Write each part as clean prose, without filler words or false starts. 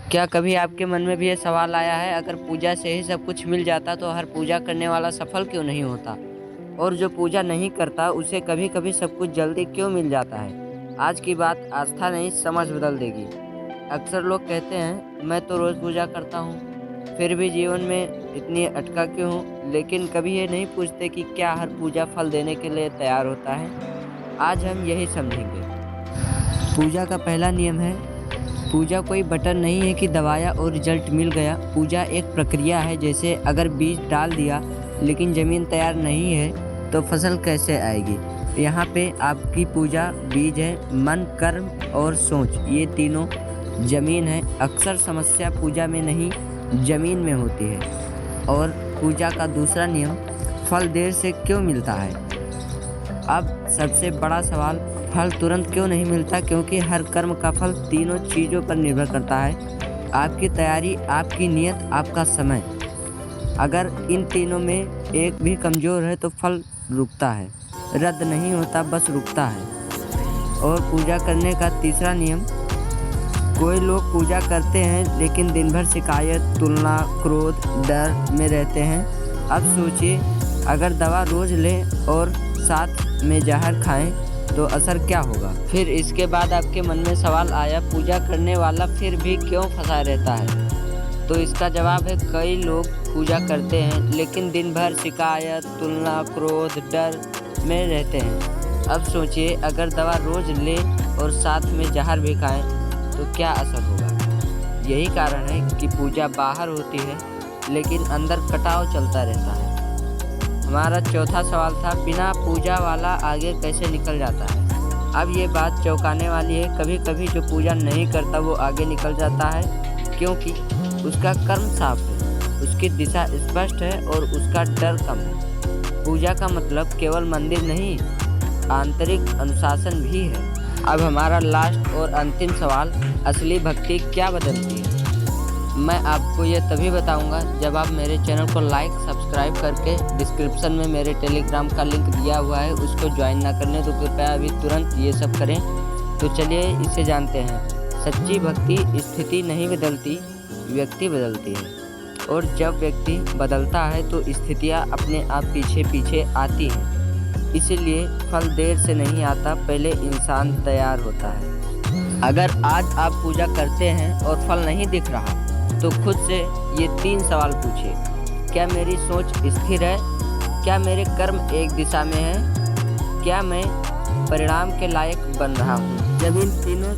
क्या कभी आपके मन में भी ये सवाल आया है, अगर पूजा से ही सब कुछ मिल जाता तो हर पूजा करने वाला सफल क्यों नहीं होता? और जो पूजा नहीं करता उसे कभी कभी सब कुछ जल्दी क्यों मिल जाता है? आज की बात आस्था नहीं समझ बदल देगी। अक्सर लोग कहते हैं मैं तो रोज़ पूजा करता हूँ, फिर भी जीवन में इतनी अटका क्यों हूँ, लेकिन कभी ये नहीं पूछते कि क्या हर पूजा फल देने के लिए तैयार होता है। आज हम यही समझेंगे। पूजा का पहला नियम है, पूजा कोई बटन नहीं है कि दबाया और रिजल्ट मिल गया। पूजा एक प्रक्रिया है। जैसे अगर बीज डाल दिया लेकिन ज़मीन तैयार नहीं है तो फसल कैसे आएगी? यहाँ पे आपकी पूजा बीज है, मन, कर्म और सोच, ये तीनों ज़मीन है। अक्सर समस्या पूजा में नहीं ज़मीन में होती है। और पूजा का दूसरा नियम, फल देर से क्यों मिलता है? अब सबसे बड़ा सवाल, फल तुरंत क्यों नहीं मिलता? क्योंकि हर कर्म का फल तीनों चीज़ों पर निर्भर करता है। आपकी तैयारी, आपकी नियत, आपका समय। अगर इन तीनों में एक भी कमज़ोर है तो फल रुकता है, रद्द नहीं होता, बस रुकता है। और पूजा करने का तीसरा नियम, कोई लोग पूजा करते हैं लेकिन दिन भर शिकायत, तुलना, क्रोध, डर में रहते हैं। अब सोचिए, अगर दवा रोज़ लें और साथ में जहर खाएं तो असर क्या होगा? फिर इसके बाद आपके मन में सवाल आया, पूजा करने वाला फिर भी क्यों फंसा रहता है? तो इसका जवाब है, कई लोग पूजा करते हैं लेकिन दिन भर शिकायत, तुलना, क्रोध, डर में रहते हैं। अब सोचिए, अगर दवा रोज़ लें और साथ में जहर भी खाएं तो क्या असर होगा? यही कारण है कि पूजा बाहर होती है लेकिन अंदर कटाव चलता रहता है। हमारा चौथा सवाल था, बिना पूजा वाला आगे कैसे निकल जाता है? अब ये बात चौंकाने वाली है। कभी कभी जो पूजा नहीं करता वो आगे निकल जाता है क्योंकि उसका कर्म साफ है, उसकी दिशा स्पष्ट है और उसका डर कम है। पूजा का मतलब केवल मंदिर नहीं, आंतरिक अनुशासन भी है। अब हमारा लास्ट और अंतिम सवाल, असली भक्ति क्या बदलती है? मैं आपको ये तभी बताऊंगा जब आप मेरे चैनल को लाइक, सब्सक्राइब करके डिस्क्रिप्शन में मेरे टेलीग्राम का लिंक दिया हुआ है, उसको ज्वाइन ना करने तो कृपया अभी तुरंत ये सब करें। तो चलिए इसे जानते हैं। सच्ची भक्ति स्थिति नहीं बदलती, व्यक्ति बदलती है। और जब व्यक्ति बदलता है तो स्थितियाँ अपने आप पीछे पीछे आती हैं। इसीलिए फल देर से नहीं आता, पहले इंसान तैयार होता है। अगर आज आप पूजा करते हैं और फल नहीं दिख रहा तो खुद से ये 3 सवाल पूछिए। क्या मेरी सोच स्थिर है? क्या मेरे कर्म एक दिशा में है? क्या मैं परिणाम के लायक बन रहा हूँ? जब इन तीनों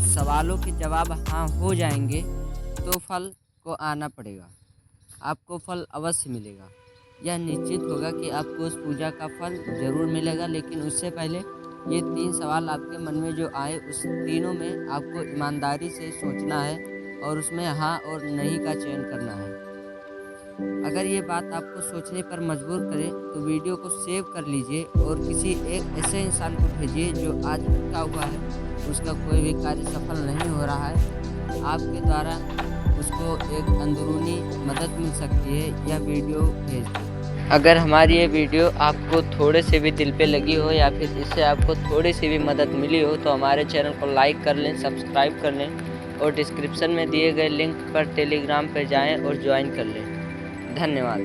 सवालों के जवाब हाँ हो जाएंगे तो फल को आना पड़ेगा। आपको फल अवश्य मिलेगा। यह निश्चित होगा कि आपको उस पूजा का फल ज़रूर मिलेगा, लेकिन उससे पहले ये 3 सवाल आपके मन में जो आए उस तीनों में आपको ईमानदारी से सोचना है और उसमें हाँ और नहीं का चयन करना है। अगर ये बात आपको सोचने पर मजबूर करे तो वीडियो को सेव कर लीजिए और किसी एक ऐसे इंसान को भेजिए जो आज अटका हुआ है, उसका कोई भी कार्य सफल नहीं हो रहा है। आपके द्वारा उसको एक अंदरूनी मदद मिल सकती है। यह वीडियो भेज दें। अगर हमारी ये वीडियो आपको थोड़े से भी दिल पे लगी हो या फिर इससे आपको थोड़ी सी भी मदद मिली हो तो हमारे चैनल को लाइक कर लें, सब्सक्राइब कर लें और डिस्क्रिप्शन में दिए गए लिंक पर टेलीग्राम पर जाएं और ज्वाइन कर लें। धन्यवाद।